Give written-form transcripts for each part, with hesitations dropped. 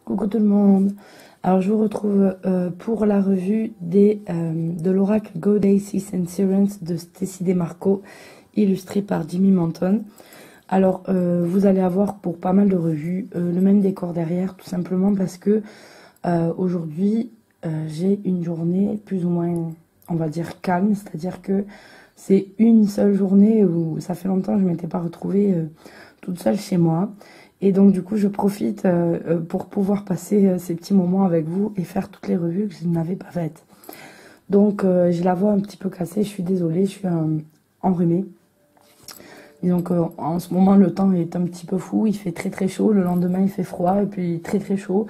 Coucou tout le monde. Alors je vous retrouve pour la revue de l'oracle Goddess Insurance de Stacy DeMarco, illustré par Jimmy Manton. Alors vous allez avoir pour pas mal de revues le même décor derrière, tout simplement parce que aujourd'hui j'ai une journée plus ou moins, on va dire, calme, c'est-à-dire que c'est une seule journée où ça fait longtemps que je ne m'étais pas retrouvée toute seule chez moi. Et donc du coup je profite pour pouvoir passer ces petits moments avec vous et faire toutes les revues que je n'avais pas faites. Donc j'ai la voix un petit peu cassée, je suis désolée, je suis enrhumée. Disons qu'en ce moment le temps est un petit peu fou, il fait très très chaud, le lendemain il fait froid et puis très très chaud.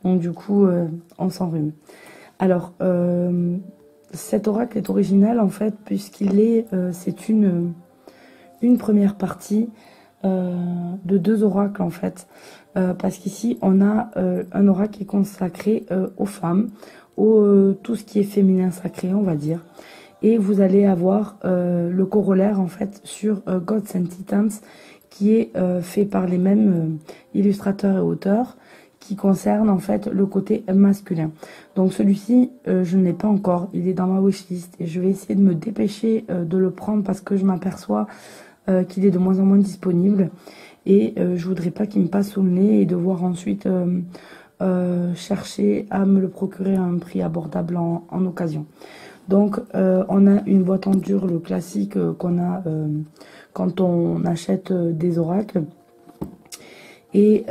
Donc du coup on s'enrhume. Alors cet oracle est original en fait c'est une première partie de deux oracles en fait, parce qu'ici on a un oracle qui est consacré aux femmes, tout ce qui est féminin sacré on va dire, et vous allez avoir le corollaire en fait sur Gods and Titans qui est fait par les mêmes illustrateurs et auteurs, qui concerne en fait le côté masculin. Donc celui-ci je ne l'ai pas encore, il est dans ma wishlist et je vais essayer de me dépêcher de le prendre parce que je m'aperçois qu'il est de moins en moins disponible et je voudrais pas qu'il me passe sous le nez et devoir ensuite chercher à me le procurer à un prix abordable en occasion. Donc on a une boîte en dur, le classique qu'on a quand on achète des oracles, et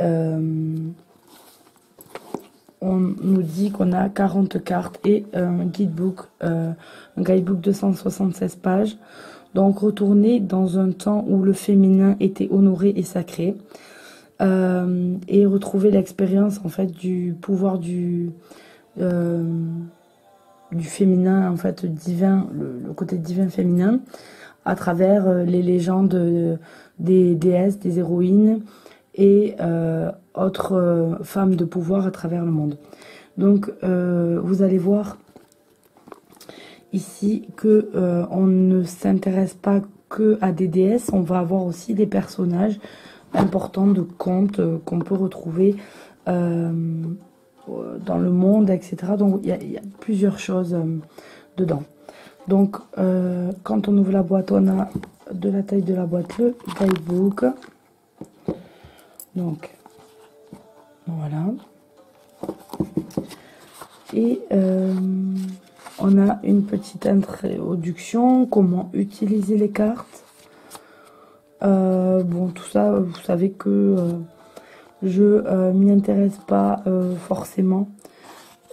on nous dit qu'on a 40 cartes et un guidebook de 176 pages. Donc retourner dans un temps où le féminin était honoré et sacré, et retrouver l'expérience en fait du pouvoir du féminin en fait divin, le côté divin féminin, à travers les légendes des déesses, des héroïnes et autres femmes de pouvoir à travers le monde. Donc vous allez voir ici que on ne s'intéresse pas que à des déesses, on va avoir aussi des personnages importants de contes qu'on peut retrouver dans le monde, etc. Donc il y a plusieurs choses dedans. Donc quand on ouvre la boîte, on a de la taille de la boîte le guidebook. Donc voilà. Et on a une petite introduction, comment utiliser les cartes. Bon, tout ça, vous savez que je m'y intéresse pas forcément.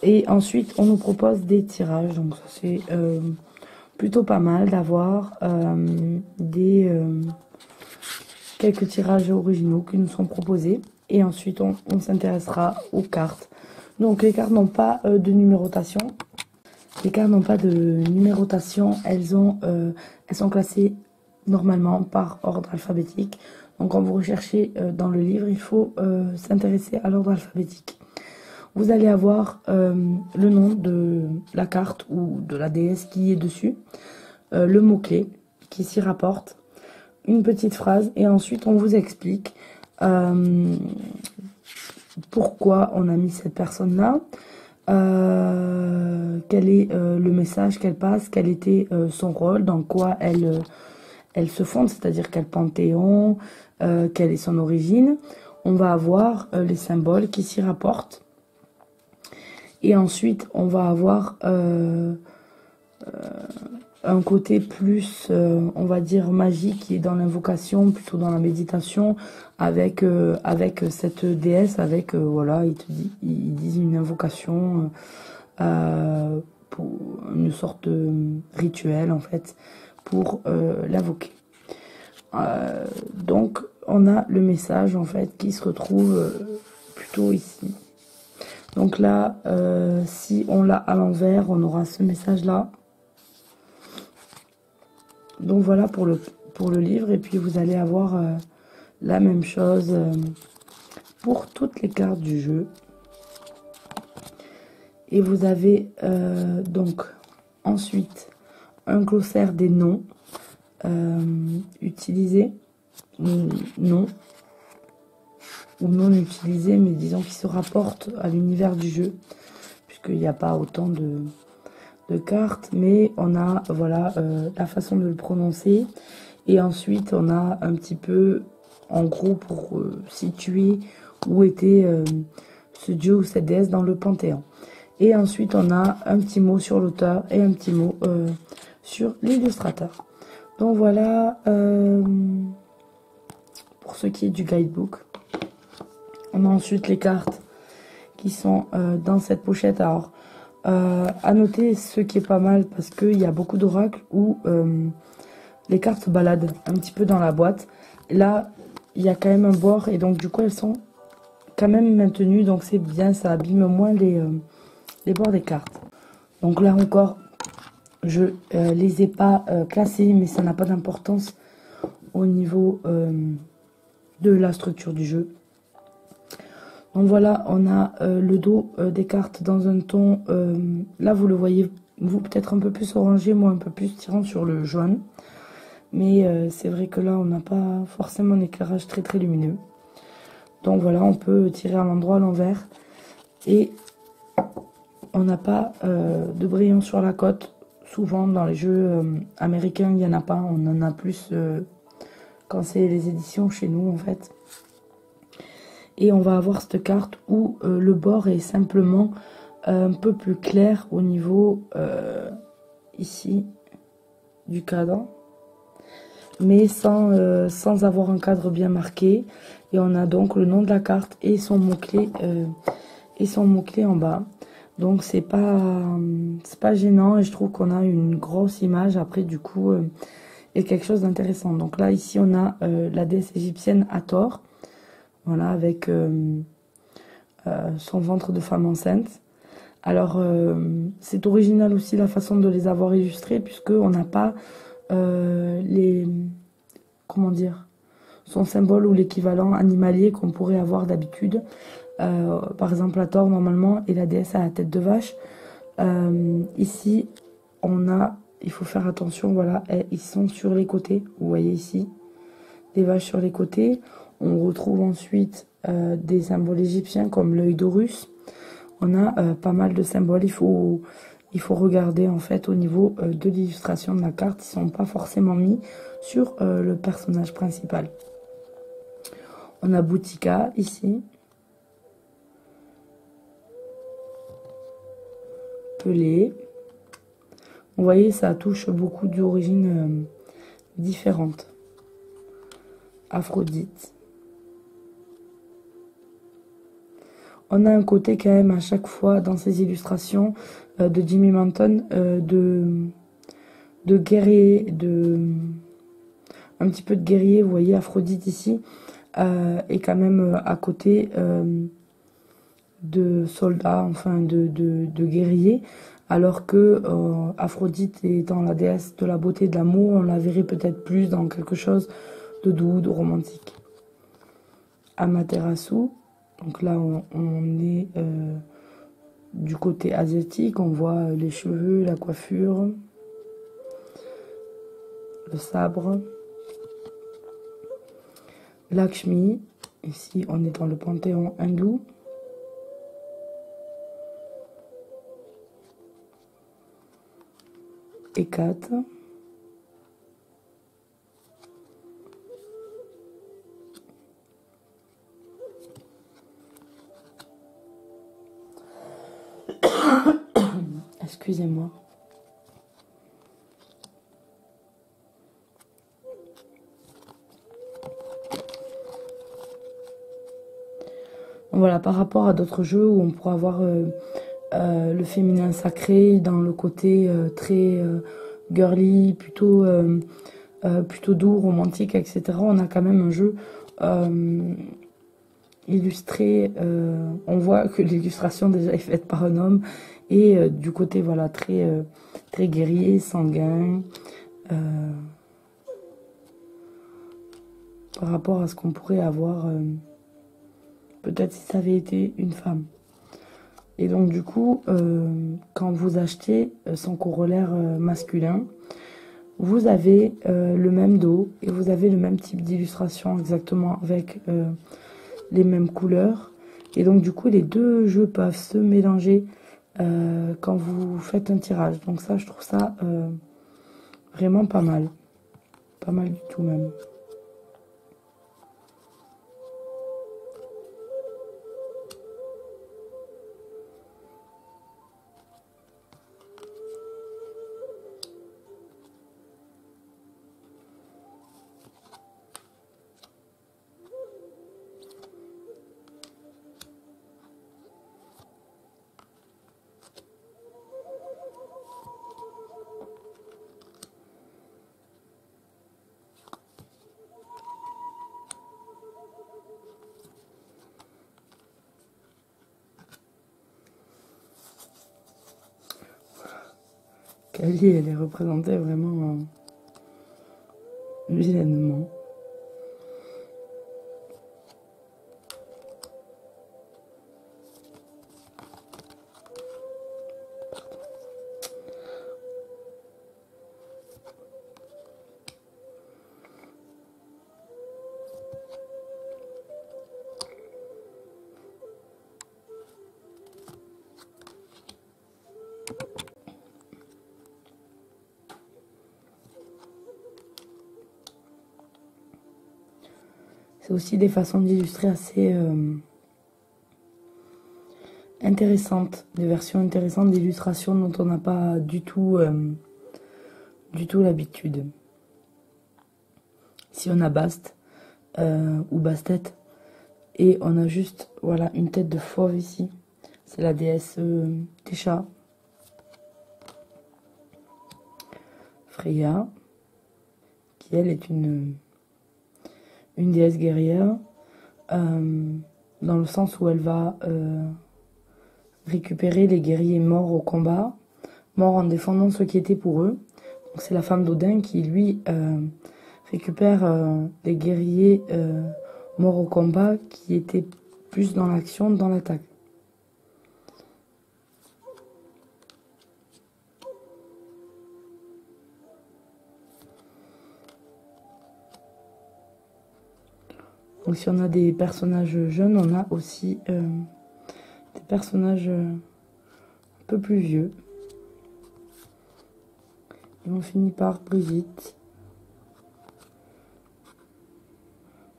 Et ensuite, on nous propose des tirages. Donc ça, c'est plutôt pas mal d'avoir quelques tirages originaux qui nous sont proposés. Et ensuite, on s'intéressera aux cartes. Donc les cartes n'ont pas de numérotation. Les cartes n'ont pas de numérotation, elles sont classées normalement par ordre alphabétique. Donc quand vous recherchez dans le livre, il faut s'intéresser à l'ordre alphabétique. Vous allez avoir le nom de la carte ou de la déesse qui est dessus, le mot-clé qui s'y rapporte, une petite phrase, et ensuite on vous explique pourquoi on a mis cette personne-là, quel est le message qu'elle passe, quel était son rôle, dans quoi elle se fonde, c'est-à-dire quel panthéon, quelle est son origine. On va avoir les symboles qui s'y rapportent. Et ensuite, on va avoir un côté plus, on va dire, magique, qui est dans l'invocation, plutôt dans la méditation, avec cette déesse, avec, voilà, ils disent une invocation pour une sorte de rituel, en fait, pour l'invoquer. Donc, on a le message, en fait, qui se retrouve plutôt ici. Donc là, si on l'a à l'envers, on aura ce message-là. Donc voilà pour le livre, et puis vous allez avoir la même chose pour toutes les cartes du jeu. Et vous avez donc ensuite un glossaire des noms utilisés, noms, ou non utilisés, mais disons qui se rapportent à l'univers du jeu, puisqu'il n'y a pas autant de cartes, mais on a voilà la façon de le prononcer, et ensuite on a un petit peu, en gros, pour situer où était ce dieu ou cette déesse dans le panthéon. Et ensuite on a un petit mot sur l'auteur et un petit mot sur l'illustrateur. Donc voilà pour ce qui est du guidebook. On a ensuite les cartes qui sont dans cette pochette. Alors à noter ce qui est pas mal, parce qu'il y a beaucoup d'oracles où les cartes se baladent un petit peu dans la boîte. Là il y a quand même un bord, et donc du coup elles sont quand même maintenues, donc c'est bien, ça abîme moins les bords des cartes. Donc là encore, je les ai pas classés, mais ça n'a pas d'importance au niveau de la structure du jeu. Donc voilà, on a le dos des cartes dans un ton, là vous le voyez, vous peut-être un peu plus orangé, moi un peu plus tirant sur le jaune. Mais c'est vrai que là on n'a pas forcément un éclairage très très lumineux. Donc voilà, on peut tirer à l'endroit, à l'envers, et on n'a pas de brillants sur la côte. Souvent dans les jeux américains, il n'y en a pas. On en a plus quand c'est les éditions chez nous en fait. Et on va avoir cette carte où le bord est simplement un peu plus clair au niveau ici du cadre, mais sans avoir un cadre bien marqué. Et on a donc le nom de la carte et son mot-clé en bas. Donc c'est pas gênant, et je trouve qu'on a une grosse image après du coup et quelque chose d'intéressant. Donc là ici on a la déesse égyptienne Hathor, voilà, avec son ventre de femme enceinte. Alors c'est original aussi la façon de les avoir illustrés, puisque on n'a pas comment dire, son symbole ou l'équivalent animalier qu'on pourrait avoir d'habitude. Par exemple, Hathor normalement est la déesse à la tête de vache. Ici, il faut faire attention, voilà, ils sont sur les côtés. Vous voyez ici, des vaches sur les côtés. On retrouve ensuite des symboles égyptiens comme l'œil d'Horus. On a pas mal de symboles. Il faut regarder en fait au niveau de l'illustration de la carte. Ils ne sont pas forcément mis sur le personnage principal. On a Boutika ici. Pelé. Vous voyez, ça touche beaucoup d'origines différentes. Aphrodite. On a un côté quand même à chaque fois dans ces illustrations de Jimmy Manton de guerrier, un petit peu de guerrier. Vous voyez, Aphrodite ici est quand même à côté de soldats, enfin de guerriers, alors que Aphrodite étant la déesse de la beauté et de l'amour, on la verrait peut-être plus dans quelque chose de doux, de romantique. Amaterasu, donc là on est du côté asiatique, on voit les cheveux, la coiffure, le sabre. Lakshmi, ici on est dans le panthéon hindou. Hécate. Excusez-moi. Voilà, par rapport à d'autres jeux où on pourra avoir le féminin sacré dans le côté très girly, plutôt doux, romantique, etc. On a quand même un jeu illustré. On voit que l'illustration déjà est faite par un homme, et du côté voilà très guerrier, sanguin, par rapport à ce qu'on pourrait avoir peut-être si ça avait été une femme. Et donc du coup, quand vous achetez son corollaire masculin, vous avez le même dos et vous avez le même type d'illustration exactement avec les mêmes couleurs. Et donc du coup les deux jeux peuvent se mélanger quand vous faites un tirage. Donc ça je trouve ça vraiment pas mal. Pas mal du tout même. Kali, elle est représentée vraiment vilainement. C'est aussi des façons d'illustrer assez intéressantes, des versions intéressantes d'illustration dont on n'a pas du tout l'habitude. Ici on a Bast ou Bastet et on a juste voilà une tête de fauve ici. C'est la déesse des chats. Freya, qui elle est une déesse guerrière, dans le sens où elle va récupérer les guerriers morts au combat, morts en défendant ceux qui étaient pour eux. Donc c'est la femme d'Odin qui, lui, récupère les guerriers morts au combat qui étaient plus dans l'action, dans l'attaque. Donc si on a des personnages jeunes, on a aussi des personnages un peu plus vieux. Et on finit par Brigitte.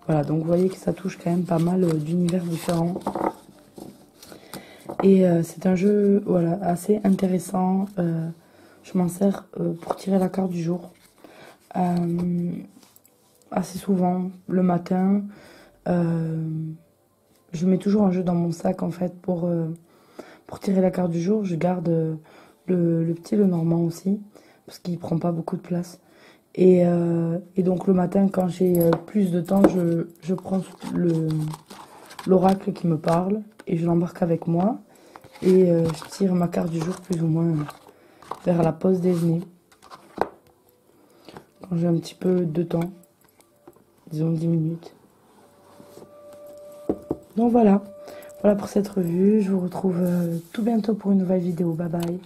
Voilà, donc vous voyez que ça touche quand même pas mal d'univers différents. Et c'est un jeu voilà, assez intéressant. Je m'en sers pour tirer la carte du jour. Assez souvent, le matin. Je mets toujours un jeu dans mon sac en fait pour tirer la carte du jour. Je garde le petit Lenormand aussi parce qu'il prend pas beaucoup de place. Et donc le matin quand j'ai plus de temps, je prends l'oracle qui me parle et je l'embarque avec moi et je tire ma carte du jour plus ou moins vers la pause déjeuner. Quand j'ai un petit peu de temps, disons 10 minutes. Donc voilà pour cette revue. Je vous retrouve tout bientôt pour une nouvelle vidéo. Bye bye.